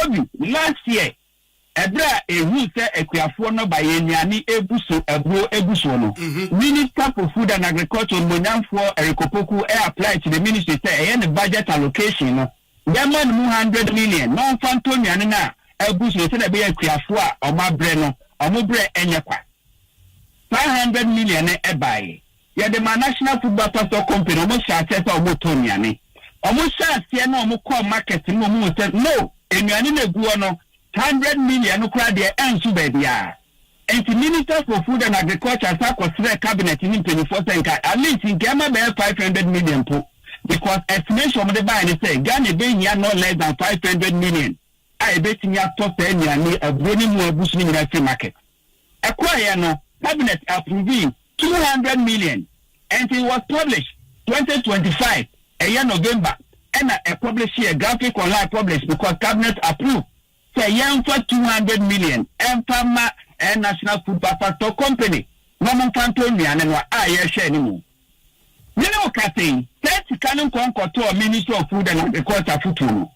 Obi last year ebra ehu se ekuafo no ba yenyane ebuso ebro ebuso no Minister for Food and Agriculture Monyanfo Erikopoku apply to the ministry say the budget allocation no dem man 100 million no fanto nyane na ebuso se na be ekuafo a omabre no omobre enyekwa 500 million ebaye ye the National Football Pastor Company omo sha tete omo to nyane omo sha se na omo call market no omo say no enyane na guo no 100 million no crowd there and so baby and the Minister for Food and Agriculture sa consider cabinet in 24 at least in Gama be 500 million po because estimation of the buy and say Ghana be here no less than 500 million I bet in your top 10 year a growing more boosting in the market acquire no cabinet approving 200 million and it was published 2025 a year November and a published here graphic online published because cabinet approved say yen for 200 million and Pama and National Football Pastor Company no man fanto nuane no a share ni mu you know Catherine that canon conquer Ministry of Food and Agriculture football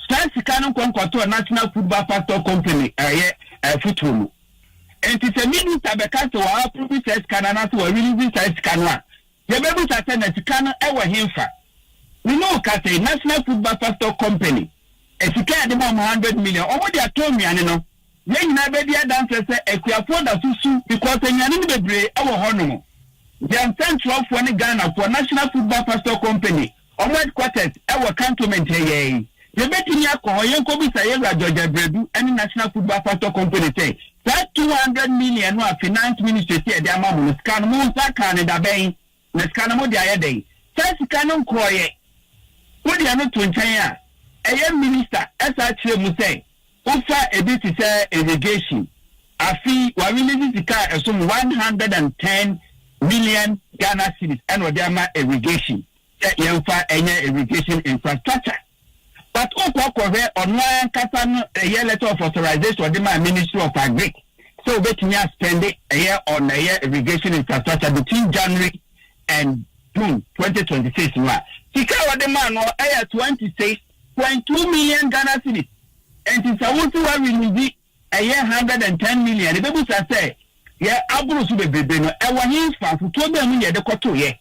that canon conquer National Football Pastor Company football and it's a minister because we approve this canana to release this canana the baby that said canon ever himfa you know Catherine National Football Pastor Company if you can't demand 100 million or what they told me and no then na be dia dance say ekuafo da susu because enyane ne bebre e wo hono the central for Ghana for National Football Pastor Company omo headquarters e wo cantonment ye ye betimi akọ yen ko bi say ye Georgia Bredu any National Football Pastor Company say that 200 million no finance ministry say dey amamu no scan mo scan da ben na scan mo dia ye dey say scan no kroye wo dia no to nchen a minister esa kire mu say Ufa edit say irrigation. Afi wa release the car some 110 million Ghana cedis and odama irrigation. Yemfa enye irrigation infrastructure. But okokore online kasa no a letter of authorization of the Ministry of Agric. So betnya spend it a year on a year irrigation infrastructure between January and June 2026. Sika wa de man no 26.2 million Ghana cedis. And it's a one release a year 110 million. The people say, yeah, Abru Sube Bebeno, I want his fan for 2 million the Koto, yeah.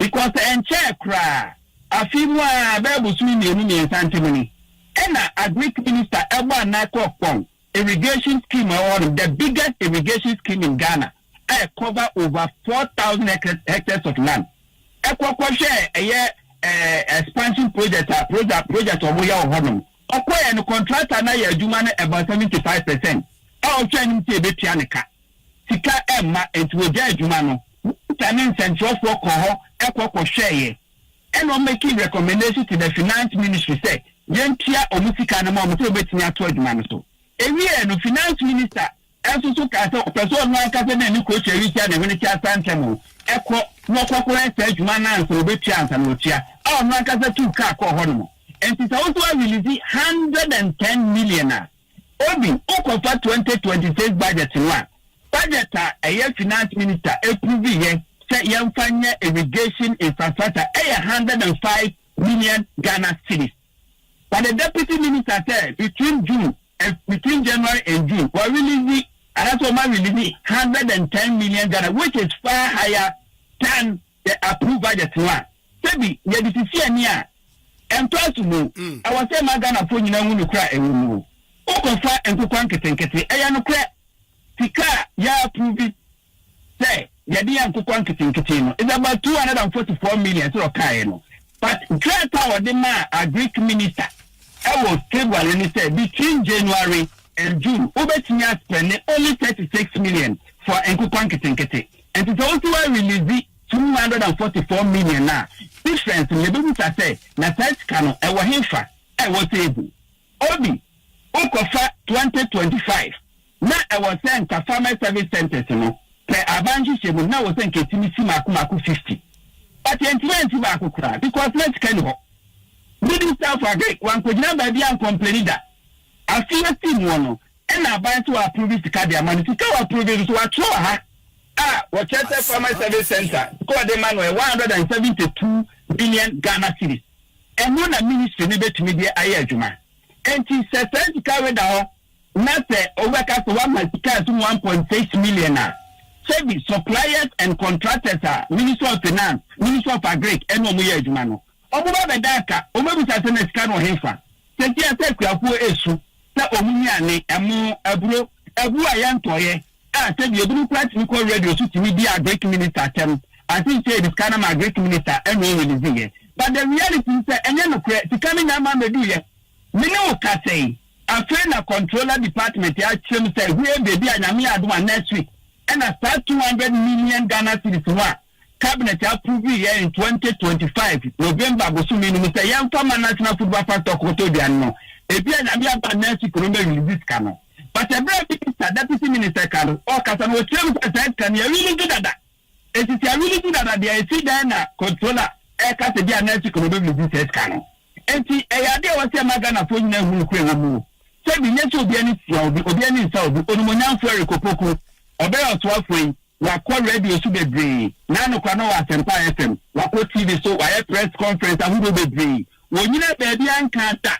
Because the entire cry, a few more Babu Sweeney and Santimony. And Agric Minister Elba Nako Pong, irrigation scheme, one of the biggest irrigation scheme in Ghana. I cover over 4,000 hectares of land. I share a year expansion project of Oya Honum. Okoye no contractor na ya adwuma na about 75%. All training te be pianika. Sika emma enti wo ja adwuma no. Tanin central for ko ekoko share. And on making recommendation to the finance ministry say, yentia omusika na ma omuto betini ato adwuma no so. Ewie no finance minister enso so ka say person no aka say na ni ko cheri tia na woni tia santem eko no kokora say adwuma na nso betia ansa no tia. Ah no aka say tu ka ko ho no. And it's also released 110 million. Obi, Okofa 2026 budget one. Budget a year finance minister approve here say yamfanya irrigation infrastructure 105 million Ghana cedis. But the deputy minister said between January and June, we releasing and that's what releasing 110 million Ghana, which is far higher than the approved budget one. Sebi, you see here. And possible, I was saying, Magana for you know, cry a woman. Okofa and Kukanket, Ayano crack. Tika, ya approve it. Say, Yadia and Kukanket, it's about 244 million to Kayano. But Great Power, the man, a Greek minister, I was stable and he said between January and June, Obetinia spending only 36 million for Enkukanket. And it's also released 244 million now. Difference in the business I say, Natas Kano, I was here, I was able. Obi, Okofa 2025. Now I was saying Farmer Service Centers, you know, per Abanji Shebu, now was saying Ketimi Maku 50. But the influence of Akukra, because let's can go. Minister of Agric, one could never be uncomplaining that. I feel a team one, and I buy to approve this card, money to approve it to a tour. Wachete Farmer Service Center, called the man 172 billion Ghana cedis. And one ministry needed to media Ayajuma. and she says to carry down not over 1.6 million. Service suppliers and contractors are Minister of Finance, Minister of Agric, and Omuya Jumano. Omuba Bedaka, Omubu Satenes Cano Hefa. Sentia Sekwa Fu Esu, Sa Omuya Amu Abro, Abu Ayantoye. I said the Blue Practical Radio to be Agric Minister Tem. I think say this kind of Agric Minister and we but the reality is that any no credit to come in a man do ye. Mino Kase, a friend of controller department, I say, we baby and Amia next week. And I start 200 million Ghana cedis one. Cabinet approved here in 2025. November, Bosumi, Mr. Young Farmer National Football Factor Cotodiano. A beer and Amia Banesi Columbia release canal. But a brave minister, deputy minister, or Casano James said, can you really do that? It is a really good that they see Diana controller, a Casadia Nancy Columbia release canal. And see, a idea was a Magana for you who will move. So the next will be any South, the Onuman Ferry Copoco. Obey 12 way, Wako radio to be brave. Nano Kano Asempa FM, Wako TV so why press conference and who will be brave. When you know baby and Kanta,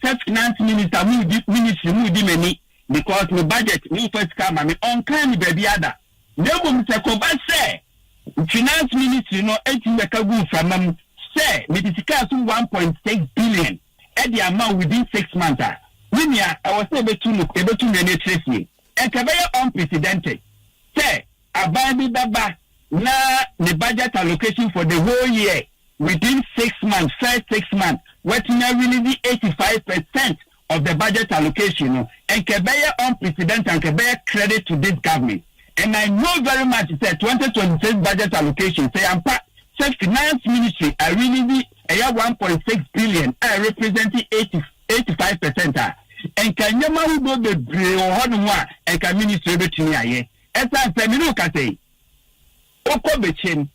such finance minister ministry move many because the budget me first come and on kind baby other. No one say finance ministry no 18 wekagu from them say me discuss 1.6 billion at the amount within 6 months. Linia, I was able to manage this. And Kabaya unprecedented. Say, Abandi Baba, na the budget allocation for the whole year within 6 months, first 6 months, what now really 85% of the budget allocation. And Kabaya unprecedented and Kabaya credit to this government. And I know very much that 2026 budget allocation, say, I'm part, say, finance ministry, I really 1.6 billion, I representing 85%. And can you man go the brain or and can minister to me? As I said, you can say, Oko Bechin.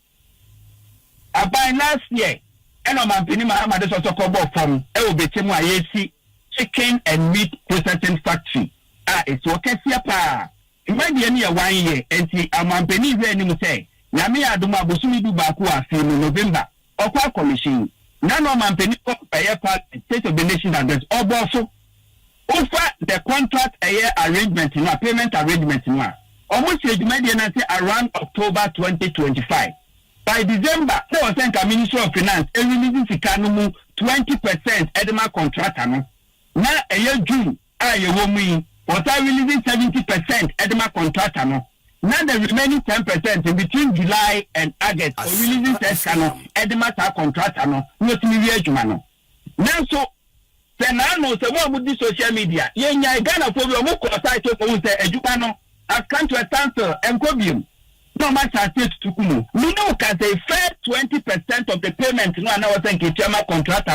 I buy last year, and I'm penny my mother's also called from El Bechin, chicken and meat processing factory. It's okay, pa. It might be any 1 year, and see, I'm penny very say, Yami Aduma Busumi Bakua film in November, or commission. None of my penny by a part, state of the nation address, or also. Over the contract a year arrangement, payment arrangement, almost around October 2025. By December, there was a Ministry of Finance, a releasing 20% Edema contract. Now, a year June, was releasing 70% Edema contract. Now, the remaining 10% in between July and August, releasing Edema contract. Now, so, Senano, so what would this social media? Yenya Ghana for your work site to Ejupano, I come to a cancel and cobium. No matter state to Kumu. We know can say fair 20% of the payment no now thank you Chama contract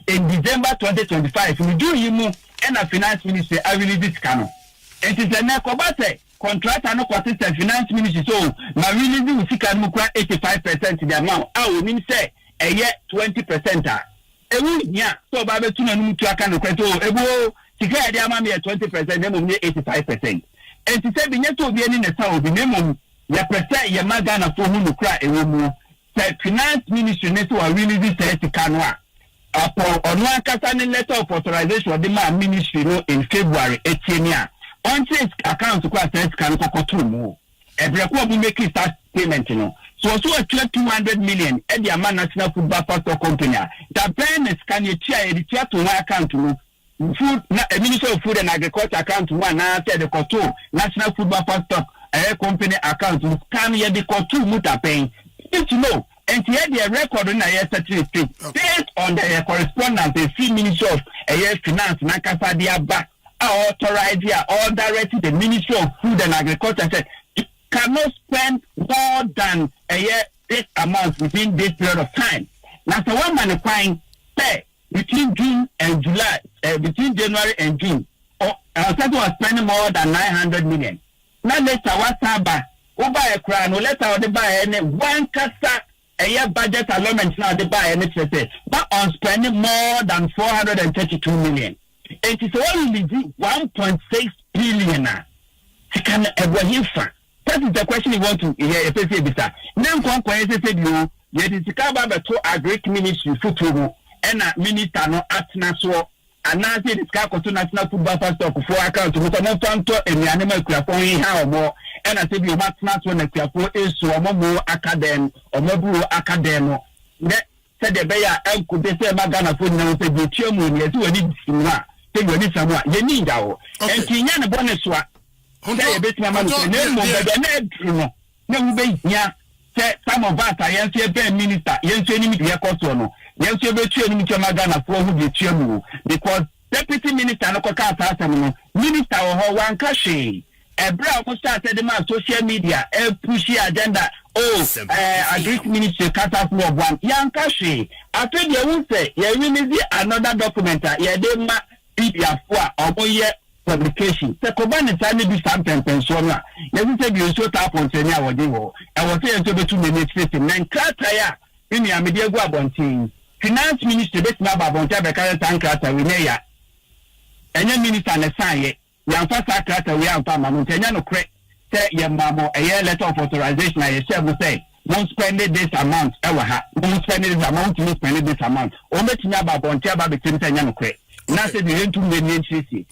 in December 2025. We do you and a finance ministry I really this cano. It is a necobate contract and consistent finance ministry so my really do see can 85% the amount. I will mean say a year 20%. Yeah, so Baba Tuna Mutuakan Kreto, Ebo, Tika Diamami at 20%, name of 85%. And to say, Bineto be in the South, the name of Yapresa Yamagana for whom you cry a woman. Said finance ministry network really this Kanwa. Upon one Casanin letter of authorization of the man ministry in February 18. On his account to class can cocotu more. Every quarter making start payment, So a 200 million at the Amman National Football Factor Company. The brand can you chair to one account to food, a Minister of Food and Agriculture account to one after the Koto National Football Factor Company account to scan here the Koto Muta paying. It's low. And here the record in a year certificate based on the correspondence, the C Ministry of Finance, Nakasa Diaba, authorized here or directed the Ministry of Food and Agriculture said cannot spend more than a year this amount within this period of time. Now, so one man acquiring pay between June and July, between January and June, Satu was spending more than 900 million. Now, later, what's happened? Over a crown, or later, they buy any one casa a year budget allotment now, they buy any but on spending more than 432 million. It is only 1.6 billion. It can ever hear. That is the question you want to hear. Now, you yet is to cover the two Agric ministry football and a minister no atna so anase the sky to national football stock for account to mo fanto eniane ma kuafo yi ha omo e na se bi o matna to na kuafo esu omo academy omo buru academy ne se de be ya enku de se magana fo nyina se bi tuamu ni ese wani sinwa se wani samwa ye ni ndawo enti nya ne bonus wa se ye betima ma no ne mo be de na edru no na wu be nya se some of us are yense be minister yense ni mi de koso no yense be tuamu ni chama gana fo hu de tuamu because deputy minister no ko ka asem no minister ho wan ka hwe ebra mo start the man social media push agenda Agric ministry kata for one yan ka hwe after the won say ye release another document ye de ma PDF for omoye publication se ko ban ta ni bi something pension na ye say bi so ta ponte ni awode ho e wo say so betu me next na krata ya ni amede egu abontin finance ministry betima babonta be ka tan krata we ne ya enye minister na sanye yan fa krata we am fa ma no nya no kre say ye mamo a letter of authorization na ye say won't spend this amount ewa ha won't spend this amount to spend this amount o metinya babonta ba betim say nya no kre na say the rentu me ni nchisi